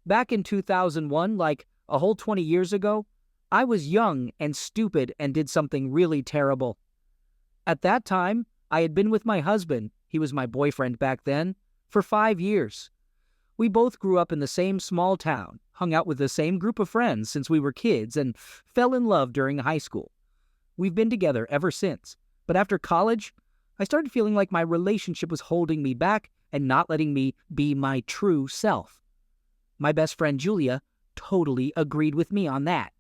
Back in 2001, like a whole 20 years ago, I was young and stupid and did something really terrible. At that time, I had been with my husband, he was my boyfriend back then, for 5 years. We both grew up in the same small town, hung out with the same group of friends since we were kids, and fell in love during high school. We've been together ever since, but after college, I started feeling like my relationship was holding me back and not letting me be my true self. My best friend Julia totally agreed with me on that.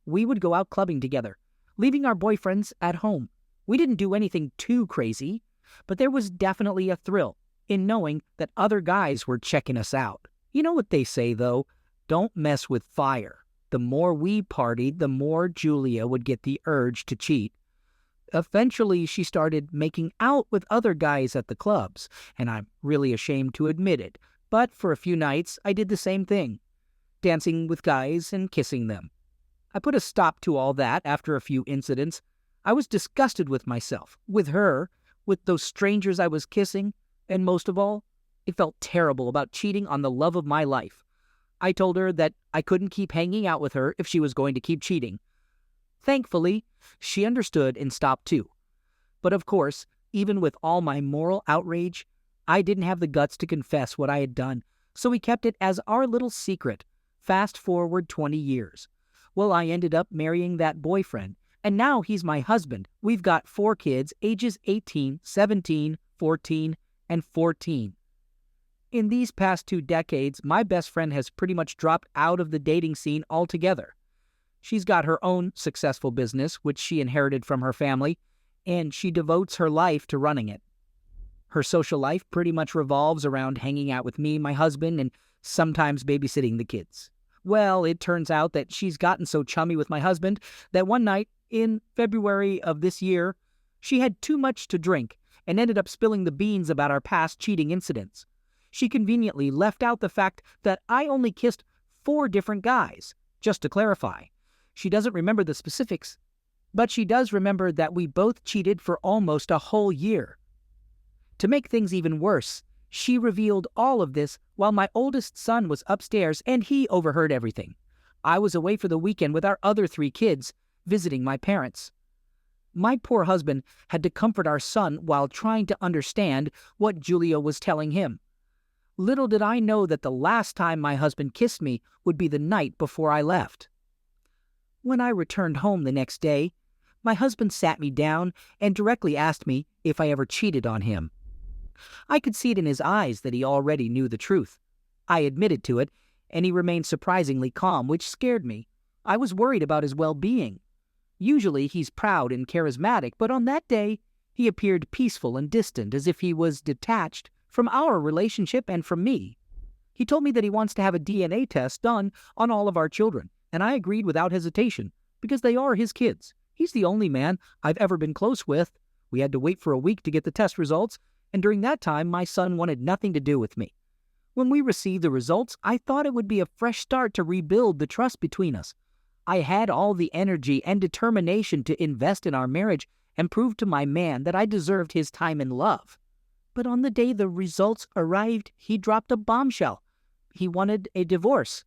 We would go out clubbing together, leaving our boyfriends at home. We didn't do anything too crazy, but there was definitely a thrill in knowing that other guys were checking us out. You know what they say, though? Don't mess with fire. The more we partied, the more Julia would get the urge to cheat. Eventually, she started making out with other guys at the clubs, and I'm really ashamed to admit it, but for a few nights, I did the same thing, dancing with guys and kissing them. I put a stop to all that after a few incidents. I was disgusted with myself, with her, with those strangers I was kissing, and most of all, it felt terrible about cheating on the love of my life. I told her that I couldn't keep hanging out with her if she was going to keep cheating. Thankfully, she understood and stopped too. But of course, even with all my moral outrage, I didn't have the guts to confess what I had done, so we kept it as our little secret. Fast forward 20 years. Well, I ended up marrying that boyfriend, and now he's my husband. We've got 4 kids, ages 18, 17, 14, and 14. In these past 2 decades, my best friend has pretty much dropped out of the dating scene altogether. She's got her own successful business, which she inherited from her family, and she devotes her life to running it. Her social life pretty much revolves around hanging out with me, my husband, and sometimes babysitting the kids. Well, it turns out that she's gotten so chummy with my husband that one night in February of this year, she had too much to drink and ended up spilling the beans about our past cheating incidents. She conveniently left out the fact that I only kissed 4 different guys. Just to clarify, she doesn't remember the specifics, but she does remember that we both cheated for almost a whole year. To make things even worse, she revealed all of this while my oldest son was upstairs and he overheard everything. I was away for the weekend with our other 3 kids, visiting my parents. My poor husband had to comfort our son while trying to understand what Julia was telling him. Little did I know that the last time my husband kissed me would be the night before I left. When I returned home the next day, my husband sat me down and directly asked me if I ever cheated on him. I could see it in his eyes that he already knew the truth. I admitted to it, and he remained surprisingly calm, which scared me. I was worried about his well-being. Usually he's proud and charismatic, but on that day he appeared peaceful and distant, as if he was detached from our relationship and from me. He told me that he wants to have a DNA test done on all of our children, and I agreed without hesitation, because they are his kids. He's the only man I've ever been close with. We had to wait for a week to get the test results, and during that time my son wanted nothing to do with me. When we received the results, I thought it would be a fresh start to rebuild the trust between us. I had all the energy and determination to invest in our marriage and prove to my man that I deserved his time and love. But on the day the results arrived, he dropped a bombshell. He wanted a divorce.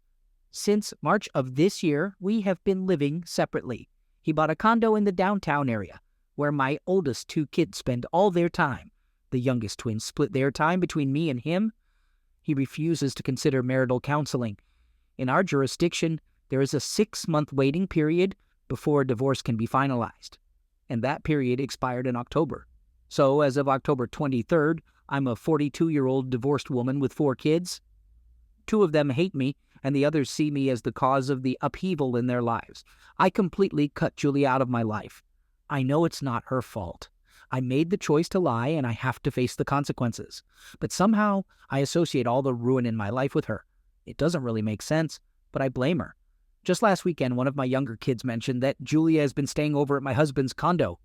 Since March of this year, we have been living separately. He bought a condo in the downtown area, where my oldest 2 kids spend all their time. The youngest twins split their time between me and him. He refuses to consider marital counseling. In our jurisdiction, there is a 6-month waiting period before a divorce can be finalized, and that period expired in October. So as of October 23rd, I'm a 42-year-old divorced woman with 4 kids. 2 of them hate me, and the others see me as the cause of the upheaval in their lives. I completely cut Julia out of my life. I know it's not her fault. I made the choice to lie, and I have to face the consequences. But somehow, I associate all the ruin in my life with her. It doesn't really make sense, but I blame her. Just last weekend, one of my younger kids mentioned that Julia has been staying over at my husband's condo.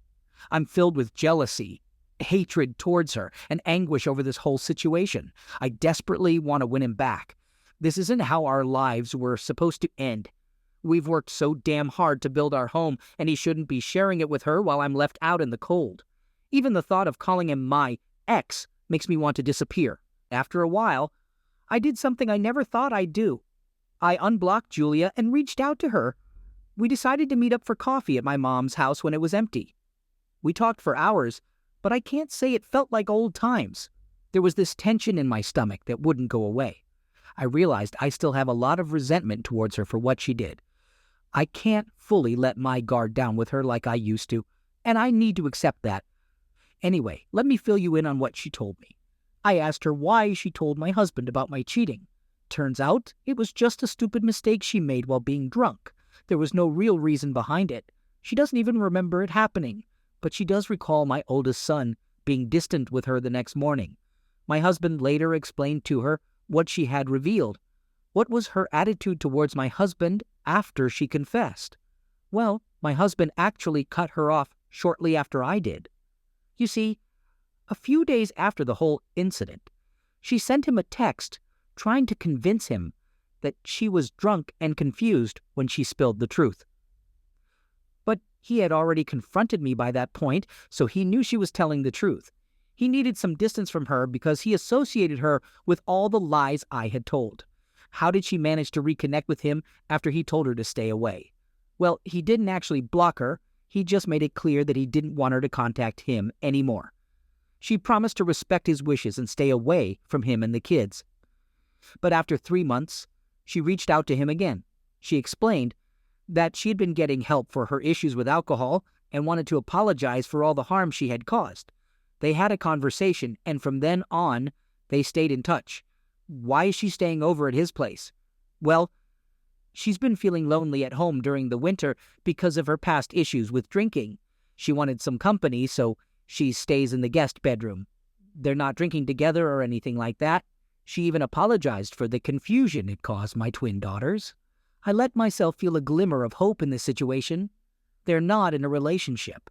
I'm filled with jealousy, hatred towards her, and anguish over this whole situation. I desperately want to win him back. This isn't how our lives were supposed to end. We've worked so damn hard to build our home, and he shouldn't be sharing it with her while I'm left out in the cold. Even the thought of calling him my ex makes me want to disappear. After a while, I did something I never thought I'd do. I unblocked Julia and reached out to her. We decided to meet up for coffee at my mom's house when it was empty. We talked for hours, but I can't say it felt like old times. There was this tension in my stomach that wouldn't go away. I realized I still have a lot of resentment towards her for what she did. I can't fully let my guard down with her like I used to, and I need to accept that. Anyway, let me fill you in on what she told me. I asked her why she told my husband about my cheating. Turns out it was just a stupid mistake she made while being drunk. There was no real reason behind it. She doesn't even remember it happening, but she does recall my oldest son being distant with her the next morning. My husband later explained to her what she had revealed. What was her attitude towards my husband after she confessed? Well, my husband actually cut her off shortly after I did. You see, a few days after the whole incident, she sent him a text trying to convince him that she was drunk and confused when she spilled the truth. But he had already confronted me by that point, so he knew she was telling the truth. He needed some distance from her because he associated her with all the lies I had told. How did she manage to reconnect with him after he told her to stay away? Well, he didn't actually block her. He just made it clear that he didn't want her to contact him anymore. She promised to respect his wishes and stay away from him and the kids. But after 3 months, she reached out to him again. She explained that she had been getting help for her issues with alcohol and wanted to apologize for all the harm she had caused. They had a conversation, and from then on, they stayed in touch. Why is she staying over at his place? Well, she's been feeling lonely at home during the winter because of her past issues with drinking. She wanted some company, so she stays in the guest bedroom. They're not drinking together or anything like that. She even apologized for the confusion it caused my twin daughters. I let myself feel a glimmer of hope in this situation. They're not in a relationship.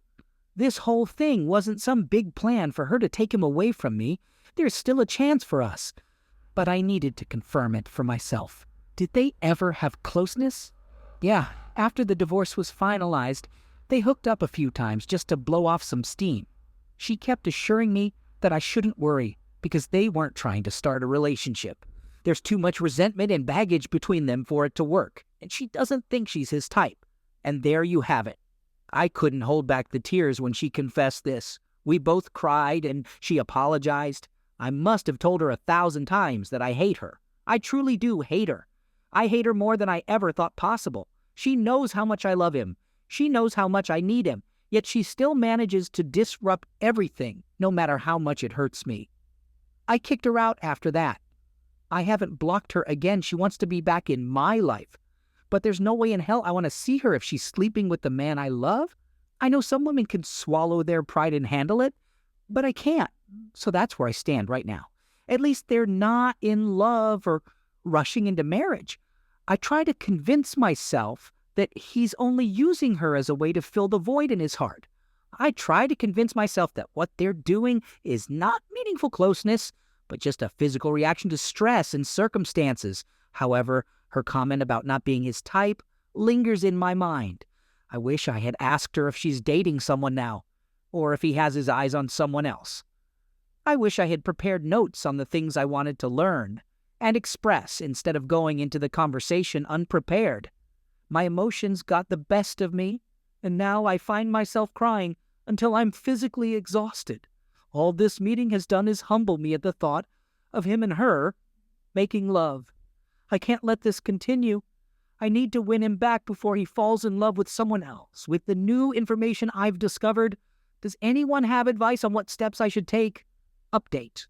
This whole thing wasn't some big plan for her to take him away from me. There's still a chance for us. But I needed to confirm it for myself. Did they ever have closeness? Yeah, after the divorce was finalized, they hooked up a few times just to blow off some steam. She kept assuring me that I shouldn't worry because they weren't trying to start a relationship. There's too much resentment and baggage between them for it to work, and she doesn't think she's his type. And there you have it. I couldn't hold back the tears when she confessed this. We both cried and she apologized. I must have told her 1,000 times that I hate her. I truly do hate her. I hate her more than I ever thought possible. She knows how much I love him. She knows how much I need him. Yet she still manages to disrupt everything, no matter how much it hurts me. I kicked her out after that. I haven't blocked her again. She wants to be back in my life. But there's no way in hell I want to see her if she's sleeping with the man I love. I know some women can swallow their pride and handle it, but I can't. So that's where I stand right now. At least they're not in love or rushing into marriage. I try to convince myself that he's only using her as a way to fill the void in his heart. I try to convince myself that what they're doing is not meaningful closeness, but just a physical reaction to stress and circumstances. However, her comment about not being his type lingers in my mind. I wish I had asked her if she's dating someone now, or if he has his eyes on someone else. I wish I had prepared notes on the things I wanted to learn and express instead of going into the conversation unprepared. My emotions got the best of me, and now I find myself crying until I'm physically exhausted. All this meeting has done is humble me at the thought of him and her making love. I can't let this continue. I need to win him back before he falls in love with someone else. With the new information I've discovered, does anyone have advice on what steps I should take? Update.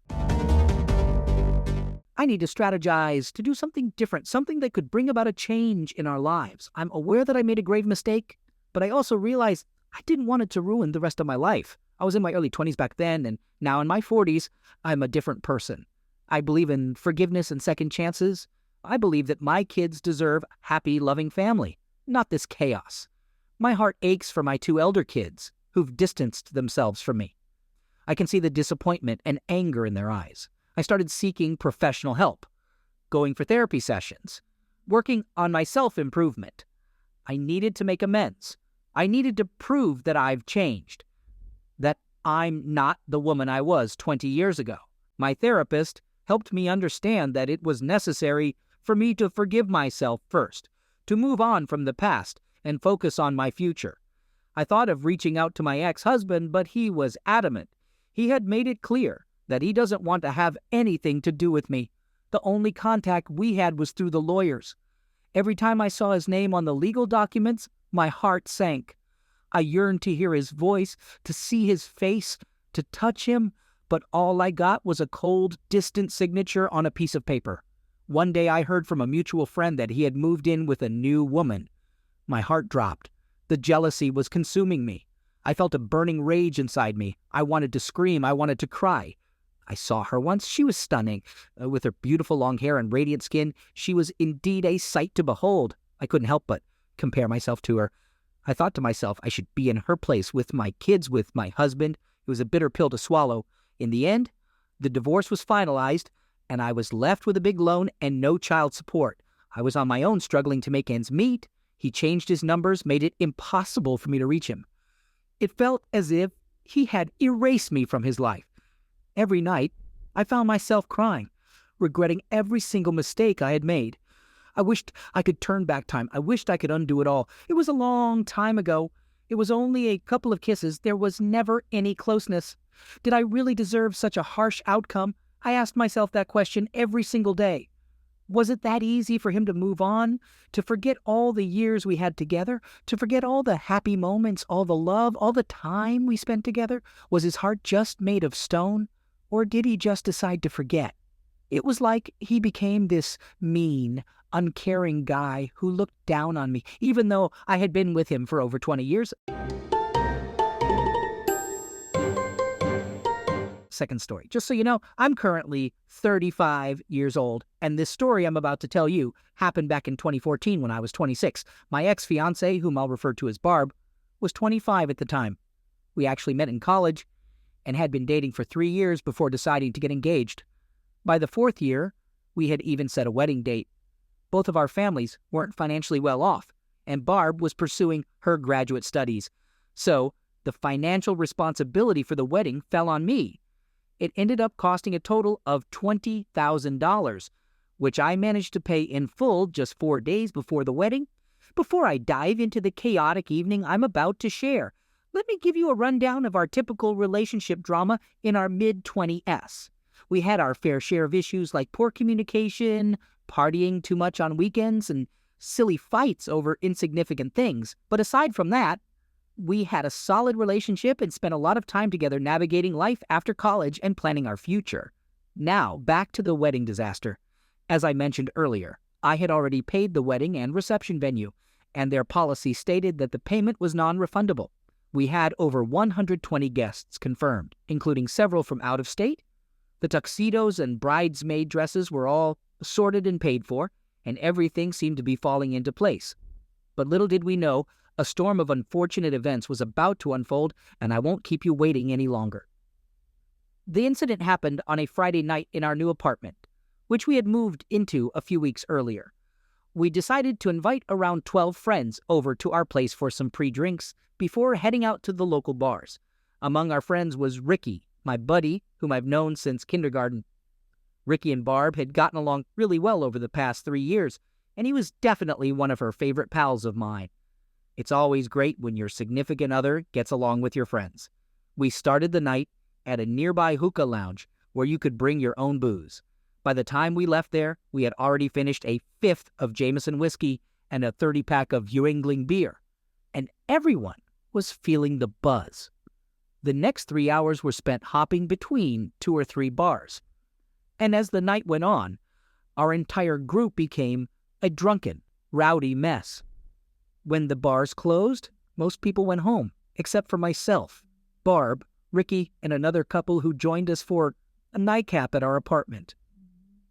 I need to strategize to do something different, something that could bring about a change in our lives. I'm aware that I made a grave mistake, but I also realize I didn't want it to ruin the rest of my life. I was in my early 20s back then, and now in my 40s, I'm a different person. I believe in forgiveness and second chances. I believe that my kids deserve a happy, loving family, not this chaos. My heart aches for my 2 elder kids who've distanced themselves from me. I can see the disappointment and anger in their eyes. I started seeking professional help, going for therapy sessions, working on my self-improvement. I needed to make amends. I needed to prove that I've changed, that I'm not the woman I was 20 years ago. My therapist helped me understand that it was necessary for me to forgive myself first, to move on from the past and focus on my future. I thought of reaching out to my ex-husband, but he was adamant. He had made it clear that he doesn't want to have anything to do with me. The only contact we had was through the lawyers. Every time I saw his name on the legal documents, my heart sank. I yearned to hear his voice, to see his face, to touch him, but all I got was a cold, distant signature on a piece of paper. One day I heard from a mutual friend that he had moved in with a new woman. My heart dropped. The jealousy was consuming me. I felt a burning rage inside me. I wanted to scream. I wanted to cry. I saw her once. She was stunning. With her beautiful long hair and radiant skin, she was indeed a sight to behold. I couldn't help but compare myself to her. I thought to myself I should be in her place with my kids, with my husband. It was a bitter pill to swallow. In the end, the divorce was finalized, and I was left with a big loan and no child support. I was on my own, struggling to make ends meet. He changed his numbers, made it impossible for me to reach him. It felt as if he had erased me from his life. Every night, I found myself crying, regretting every single mistake I had made. I wished I could turn back time. I wished I could undo it all. It was a long time ago. It was only a couple of kisses. There was never any closeness. Did I really deserve such a harsh outcome? I asked myself that question every single day. Was it that easy for him to move on, to forget all the years we had together, to forget all the happy moments, all the love, all the time we spent together? Was his heart just made of stone, or did he just decide to forget? It was like he became this mean, uncaring guy who looked down on me, even though I had been with him for over 20 years. Second story. Just so you know, I'm currently 35 years old, and this story I'm about to tell you happened back in 2014 when I was 26. My ex-fiancée, whom I'll refer to as Barb, was 25 at the time. We actually met in college and had been dating for 3 years before deciding to get engaged. By the 4th year, we had even set a wedding date. Both of our families weren't financially well off, and Barb was pursuing her graduate studies. So, the financial responsibility for the wedding fell on me. It ended up costing a total of $20,000, which I managed to pay in full just 4 days before the wedding. Before I dive into the chaotic evening I'm about to share, let me give you a rundown of our typical relationship drama in our mid-20s. We had our fair share of issues like poor communication, partying too much on weekends, and silly fights over insignificant things. But aside from that, we had a solid relationship and spent a lot of time together navigating life after college and planning our future. Now, back to the wedding disaster. As I mentioned earlier, I had already paid the wedding and reception venue, and their policy stated that the payment was non-refundable. We had over 120 guests confirmed, including several from out of state. The tuxedos and bridesmaid dresses were all sorted and paid for, and everything seemed to be falling into place. But little did we know, a storm of unfortunate events was about to unfold, and I won't keep you waiting any longer. The incident happened on a Friday night in our new apartment, which we had moved into a few weeks earlier. We decided to invite around 12 friends over to our place for some pre-drinks before heading out to the local bars. Among our friends was Ricky, my buddy, whom I've known since kindergarten. Ricky and Barb had gotten along really well over the past 3 years, and he was definitely one of her favorite pals of mine. It's always great when your significant other gets along with your friends. We started the night at a nearby hookah lounge where you could bring your own booze. By the time we left there, we had already finished a 5th of Jameson whiskey and a 30-pack of Yuengling beer, and everyone was feeling the buzz. The next 3 hours were spent hopping between 2 or 3 bars. And as the night went on, our entire group became a drunken, rowdy mess. When the bars closed, most people went home, except for myself, Barb, Ricky, and another couple who joined us for a nightcap at our apartment.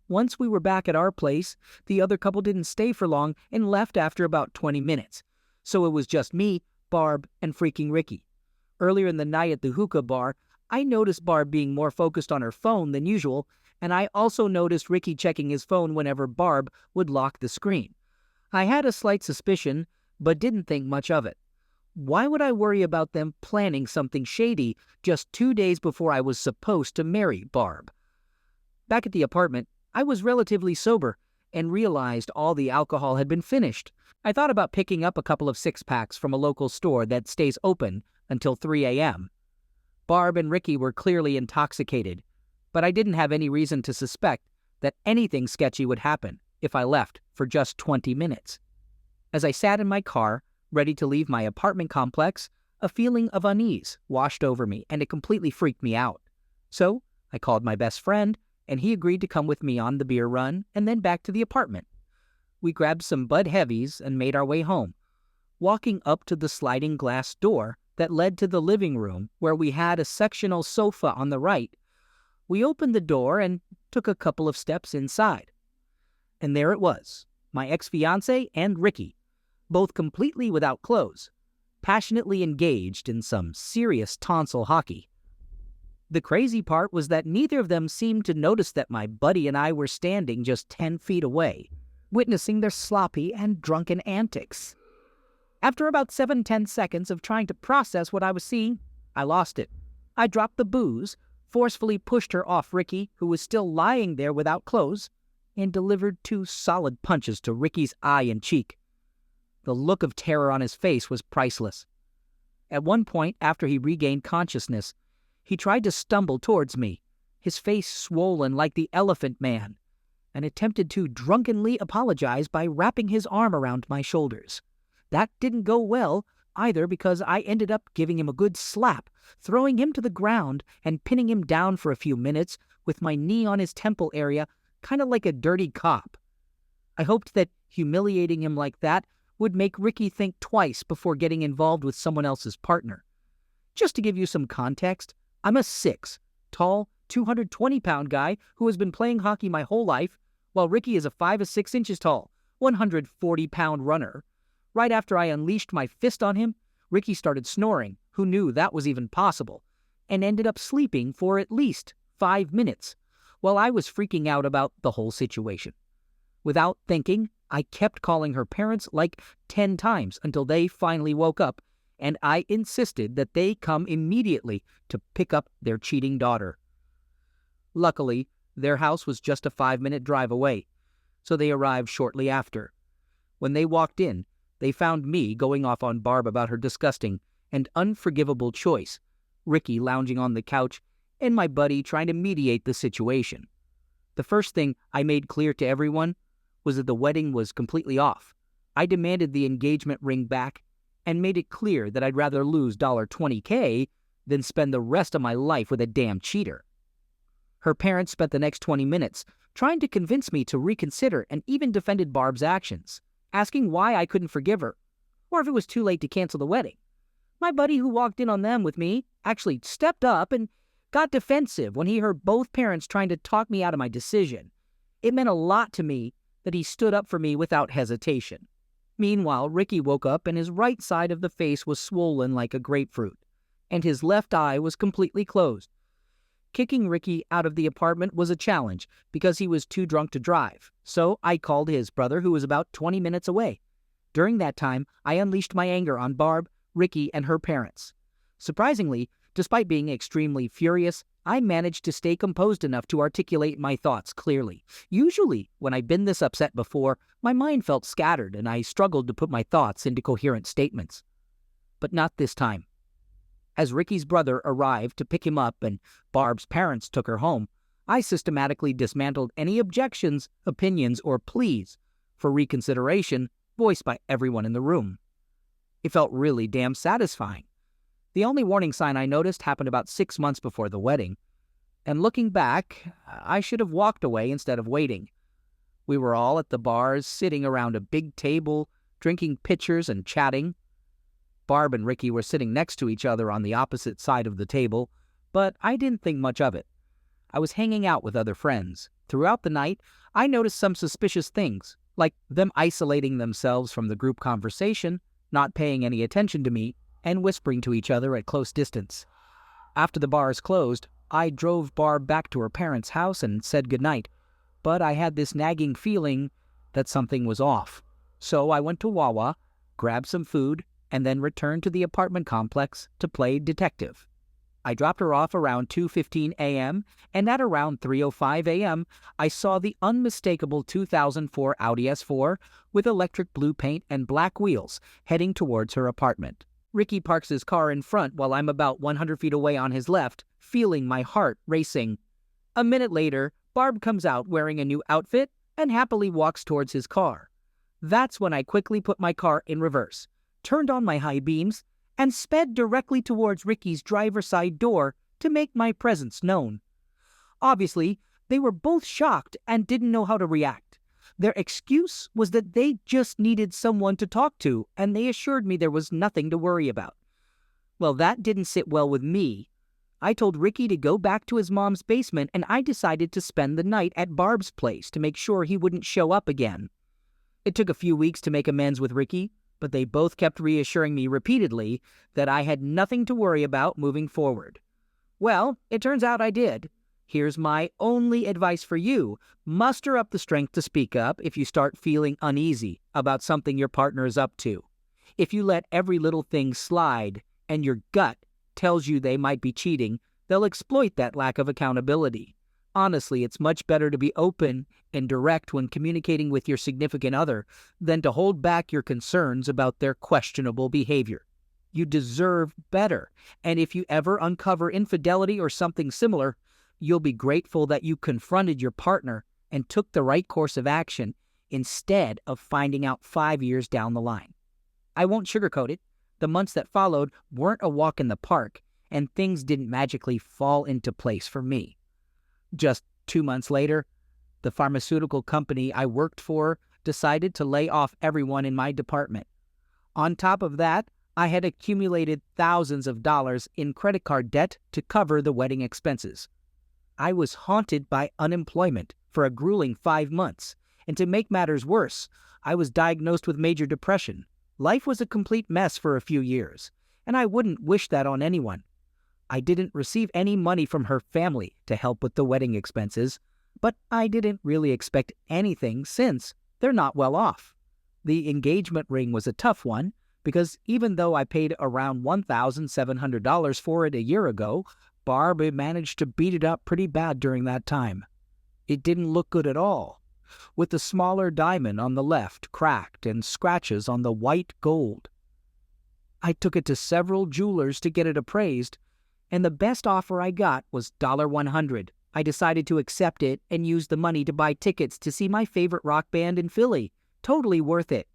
Once we were back at our place, the other couple didn't stay for long and left after about 20 minutes. So it was just me, Barb, and freaking Ricky. Earlier in the night at the hookah bar, I noticed Barb being more focused on her phone than usual, and I also noticed Ricky checking his phone whenever Barb would lock the screen. I had a slight suspicion, but didn't think much of it. Why would I worry about them planning something shady just 2 days before I was supposed to marry Barb? Back at the apartment, I was relatively sober, and realized all the alcohol had been finished. I thought about picking up a couple of six-packs from a local store that stays open until 3 a.m. Barb and Ricky were clearly intoxicated, but I didn't have any reason to suspect that anything sketchy would happen if I left for just 20 minutes. As I sat in my car, ready to leave my apartment complex, a feeling of unease washed over me, and it completely freaked me out. So I called my best friend, and he agreed to come with me on the beer run and then back to the apartment. We grabbed some Bud Heavies and made our way home, walking up to the sliding glass door that led to the living room where we had a sectional sofa on the right. We opened the door and took a couple of steps inside. And there it was, my ex-fiancé and Ricky, both completely without clothes, passionately engaged in some serious tonsil hockey. The crazy part was that neither of them seemed to notice that my buddy and I were standing just 10 feet away, witnessing their sloppy and drunken antics. After about 7-10 seconds of trying to process what I was seeing, I lost it. I dropped the booze, forcefully pushed her off Ricky, who was still lying there without clothes, and delivered 2 solid punches to Ricky's eye and cheek. The look of terror on his face was priceless. At one point, after he regained consciousness, he tried to stumble towards me, his face swollen like the Elephant Man, and attempted to drunkenly apologize by wrapping his arm around my shoulders. That didn't go well, either, because I ended up giving him a good slap, throwing him to the ground and pinning him down for a few minutes with my knee on his temple area, kind of like a dirty cop. I hoped that humiliating him like that would make Ricky think twice before getting involved with someone else's partner. Just to give you some context, I'm a 6, tall, 220-pound guy who has been playing hockey my whole life, while Ricky is a 5 or 6 inches tall, 140-pound runner. Right after I unleashed my fist on him, Ricky started snoring, who knew that was even possible, and ended up sleeping for at least 5 minutes, while I was freaking out about the whole situation. Without thinking, I kept calling her parents like 10 times until they finally woke up, and I insisted that they come immediately to pick up their cheating daughter. Luckily, their house was just a 5-minute drive away, so they arrived shortly after. When they walked in, they found me going off on Barb about her disgusting and unforgivable choice, Ricky lounging on the couch, and my buddy trying to mediate the situation. The first thing I made clear to everyone was that the wedding was completely off. I demanded the engagement ring back and made it clear that I'd rather lose $20K than spend the rest of my life with a damn cheater. Her parents spent the next 20 minutes trying to convince me to reconsider and even defended Barb's actions, asking why I couldn't forgive her, or if it was too late to cancel the wedding. My buddy who walked in on them with me actually stepped up and got defensive when he heard both parents trying to talk me out of my decision. It meant a lot to me that he stood up for me without hesitation. Meanwhile, Ricky woke up and his right side of the face was swollen like a grapefruit, and his left eye was completely closed. Kicking Ricky out of the apartment was a challenge because he was too drunk to drive, so I called his brother, who was about 20 minutes away. During that time, I unleashed my anger on Barb, Ricky, and her parents. Surprisingly, despite being extremely furious, I managed to stay composed enough to articulate my thoughts clearly. Usually, when I've been this upset before, my mind felt scattered and I struggled to put my thoughts into coherent statements. But not this time. As Ricky's brother arrived to pick him up and Barb's parents took her home, I systematically dismantled any objections, opinions, or pleas for reconsideration voiced by everyone in the room. It felt really damn satisfying. The only warning sign I noticed happened about 6 months before the wedding, and looking back, I should have walked away instead of waiting. We were all at the bars, sitting around a big table, drinking pitchers and chatting. Barb and Ricky were sitting next to each other on the opposite side of the table, but I didn't think much of it. I was hanging out with other friends. Throughout the night, I noticed some suspicious things, like them isolating themselves from the group conversation, not paying any attention to me, and whispering to each other at close distance. After the bars closed, I drove Barb back to her parents' house and said goodnight, but I had this nagging feeling that something was off. So I went to Wawa, grabbed some food, and then returned to the apartment complex to play detective. I dropped her off around 2:15 a.m., and at around 3:05 a.m., I saw the unmistakable 2004 Audi S4 with electric blue paint and black wheels heading towards her apartment. Ricky parks his car in front while I'm about 100 feet away on his left, feeling my heart racing. A minute later, Barb comes out wearing a new outfit and happily walks towards his car. That's when I quickly put my car in reverse, turned on my high beams, and sped directly towards Ricky's driver's side door to make my presence known. Obviously, they were both shocked and didn't know how to react. Their excuse was that they just needed someone to talk to, and they assured me there was nothing to worry about. Well, that didn't sit well with me. I told Ricky to go back to his mom's basement, and I decided to spend the night at Barb's place to make sure he wouldn't show up again. It took a few weeks to make amends with Ricky, but they both kept reassuring me repeatedly that I had nothing to worry about moving forward. Well, it turns out I did. Here's my only advice for you. Muster up the strength to speak up if you start feeling uneasy about something your partner is up to. If you let every little thing slide and your gut tells you they might be cheating, they'll exploit that lack of accountability. Honestly, it's much better to be open and direct when communicating with your significant other than to hold back your concerns about their questionable behavior. You deserve better, and if you ever uncover infidelity or something similar, you'll be grateful that you confronted your partner and took the right course of action instead of finding out 5 years down the line. I won't sugarcoat it. The months that followed weren't a walk in the park, and things didn't magically fall into place for me. Just 2 months later, the pharmaceutical company I worked for decided to lay off everyone in my department. On top of that, I had accumulated thousands of dollars in credit card debt to cover the wedding expenses. I was haunted by unemployment for a grueling 5 months, and to make matters worse, I was diagnosed with major depression. Life was a complete mess for a few years, and I wouldn't wish that on anyone. I didn't receive any money from her family to help with the wedding expenses, but I didn't really expect anything since they're not well off. The engagement ring was a tough one because even though I paid around $1,700 for it a year ago, Barb managed to beat it up pretty bad during that time. It didn't look good at all, with the smaller diamond on the left cracked and scratches on the white gold. I took it to several jewelers to get it appraised, and the best offer I got was $100. I decided to accept it and use the money to buy tickets to see my favorite rock band in Philly. Totally worth it.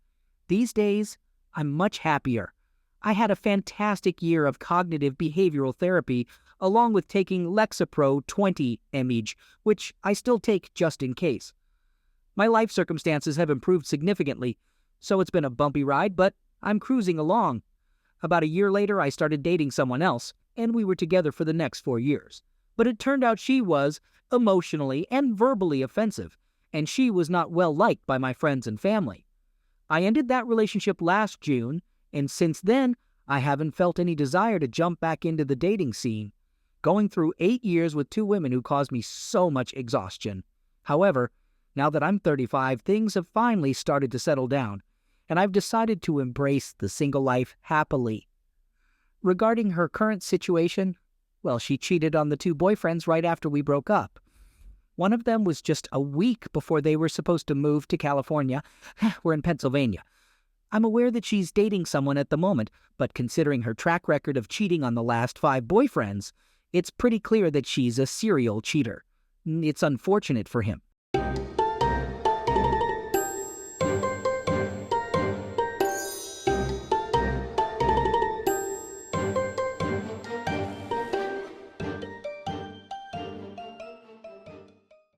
These days, I'm much happier. I had a fantastic year of cognitive behavioral therapy, along with taking Lexapro 20 mg, which I still take just in case. My life circumstances have improved significantly, so it's been a bumpy ride, but I'm cruising along. About a year later, I started dating someone else, and we were together for the next 4 years. But it turned out she was emotionally and verbally offensive, and she was not well liked by my friends and family. I ended that relationship last June, and since then, I haven't felt any desire to jump back into the dating scene, going through 8 years with 2 women who caused me so much exhaustion. However, now that I'm 35, things have finally started to settle down, and I've decided to embrace the single life happily. Regarding her current situation, well, she cheated on the 2 boyfriends right after we broke up. One of them was just a week before they were supposed to move to California. We're in Pennsylvania. I'm aware that she's dating someone at the moment, but considering her track record of cheating on the last 5 boyfriends, it's pretty clear that she's a serial cheater. It's unfortunate for him.